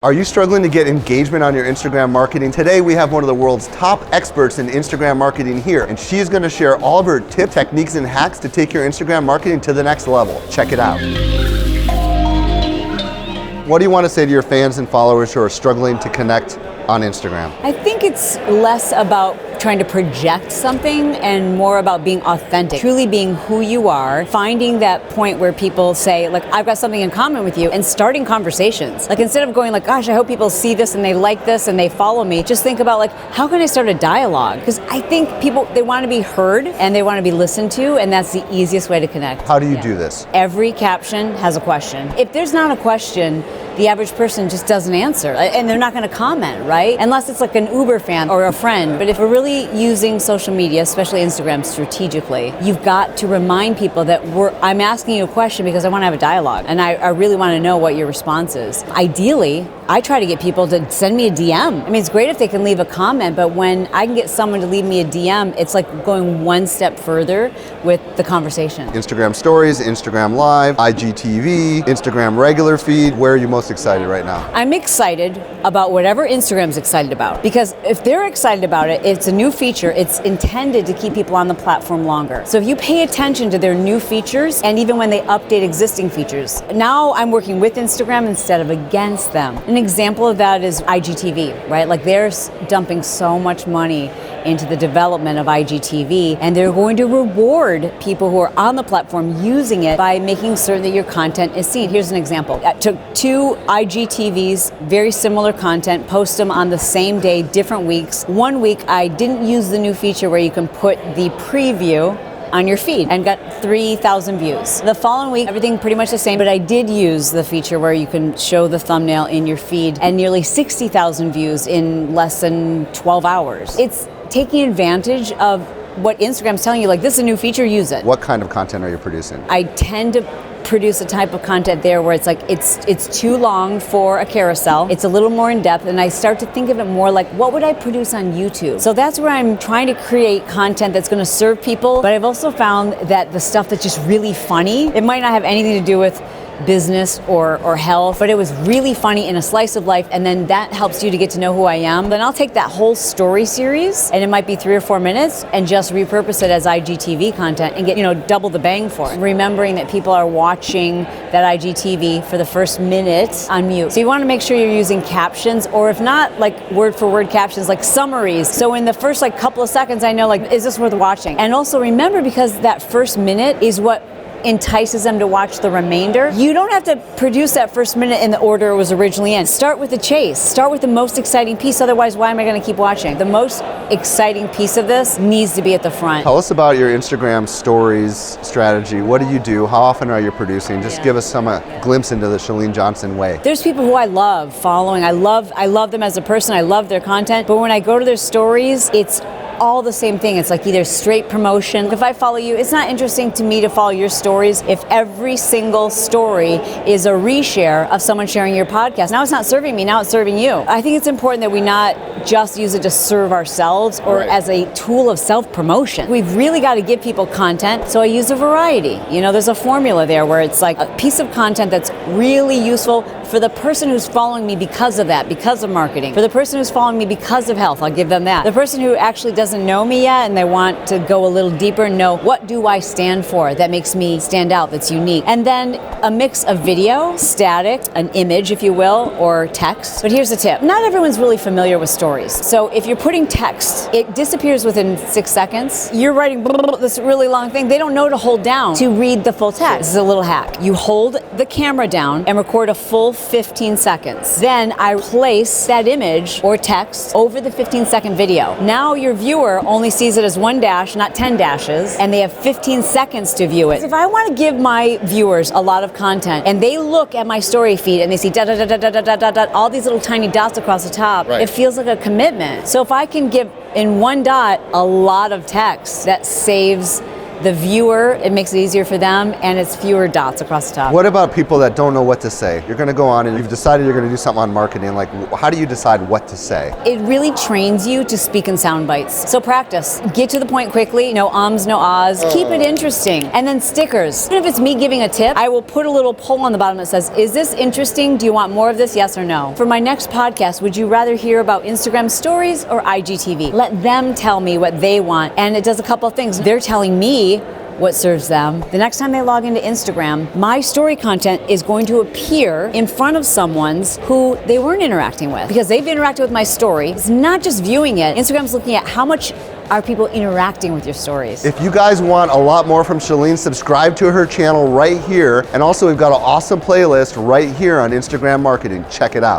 Are you struggling to get engagement on your Instagram marketing? Today we have one of the world's top experts in Instagram marketing here, and she's going to share all of her tips, techniques, and hacks to take your Instagram marketing to the next level. Check it out. What do you want to say to your fans and followers who are struggling to connect on Instagram? I think it's less about trying to project something and more about being authentic, truly being who you are, finding that point where people say, like, I've got something in common with you, and starting conversations. Like, instead of going like, gosh, I hope people see this and they like this and they follow me, just think about like, how can I start a dialogue? Because I think people, they want to be heard and they want to be listened to, and that's the easiest way to connect. How do you do this? Every caption has a question. If there's not a question, the average person just doesn't answer, and they're not going to comment, right? Unless it's like an Uber fan or a friend. But if we're really using social media, especially Instagram, strategically, you've got to remind people that I'm asking you a question because I want to have a dialogue, and I really want to know what your response is. Ideally, I try to get people to send me a DM. I mean, it's great if they can leave a comment, but when I can get someone to leave me a DM, it's like going one step further with the conversation. Instagram Stories, Instagram Live, IGTV, Instagram regular feed. Where are you most excited right now? I'm excited about whatever Instagram's excited about, because if they're excited about it, it's a new feature. It's intended to keep people on the platform longer. So if you pay attention to their new features, and even when they update existing features, now I'm working with Instagram instead of against them. An example of that is IGTV, right? Like, they're dumping so much money into the development of IGTV, and they're going to reward people who are on the platform using it by making certain that your content is seen. Here's an example. I took two IGTVs, very similar content, post them on the same day, different weeks. One week, I didn't use the new feature where you can put the preview on your feed, and got 3,000 views. The following week, everything pretty much the same, but I did use the feature where you can show the thumbnail in your feed, and nearly 60,000 views in less than 12 hours. It's taking advantage of what Instagram's telling you, like, this is a new feature, use it. What kind of content are you producing? I tend to produce a type of content there where it's like it's too long for a carousel. It's a little more in depth, and I start to think of it more like, what would I produce on YouTube? So that's where I'm trying to create content that's going to serve people, but I've also found that the stuff that's just really funny, it might not have anything to do with business or health, but it was really funny in a slice of life, and then that helps you to get to know who I am. Then I'll take that whole story series, and it might be 3 or 4 minutes, and just repurpose it as IGTV content and get, double the bang for it. Remembering that people are watching that IGTV for the first minute on mute. So you want to make sure you're using captions, or if not, like word for word captions, like summaries. So in the first couple of seconds, I know, like, is this worth watching? And also remember, because that first minute is what entices them to watch the remainder. You don't have to produce that first minute in the order it was originally in. Start with the chase. Start with the most exciting piece. Otherwise, why am I going to keep watching? The most exciting piece of this needs to be at the front. Tell us about your Instagram Stories strategy. What do you do? How often are you producing? Just give us some glimpse into the Chalene Johnson way. There's people who I love following. I love them as a person. I love their content. But when I go to their stories, it's all the same thing. It's like either straight promotion. If I follow you, it's not interesting to me to follow your stories if every single story is a reshare of someone sharing your podcast. Now it's not serving me, now it's serving you. I think it's important that we not just use it to serve ourselves or as a tool of self-promotion. We've really got to give people content, so I use a variety. There's a formula there where it's like a piece of content that's really useful for the person who's following me because of that, because of marketing. For the person who's following me because of health, I'll give them that. The person who actually doesn't know me yet and they want to go a little deeper and know, what do I stand for that makes me stand out, that's unique? And then a mix of video, static, an image, if you will, or text. But here's the tip. Not everyone's really familiar with stories. So if you're putting text, it disappears within 6 seconds. You're writing this really long thing. They don't know to hold down to read the full text. This is a little hack. You hold the camera down and record a full 15 seconds. Then I place that image or text over the 15-second video. Now your viewer only sees it as 1 dash, not 10 dashes, and they have 15 seconds to view it. If I want to give my viewers a lot of content and they look at my story feed and they see all these little tiny dots across the top, it feels like a commitment. So if I can give in 1 dot a lot of text, that saves the viewer, it makes it easier for them, and it's fewer dots across the top. What about people that don't know what to say? You're gonna go on and you've decided you're gonna do something on marketing. Like, how do you decide what to say? It really trains you to speak in sound bites. So practice. Get to the point quickly. No ums, no ahs. Keep it interesting. And then stickers. Even if it's me giving a tip, I will put a little poll on the bottom that says, is this interesting? Do you want more of this? Yes or no? For my next podcast, would you rather hear about Instagram stories or IGTV? Let them tell me what they want. And it does a couple of things. They're telling me what serves them. The next time they log into Instagram, my story content is going to appear in front of someone's who they weren't interacting with because they've interacted with my story. It's not just viewing it. Instagram's looking at how much are people interacting with your stories. If you guys want a lot more from Chalene, subscribe to her channel right here. And also we've got an awesome playlist right here on Instagram marketing. Check it out.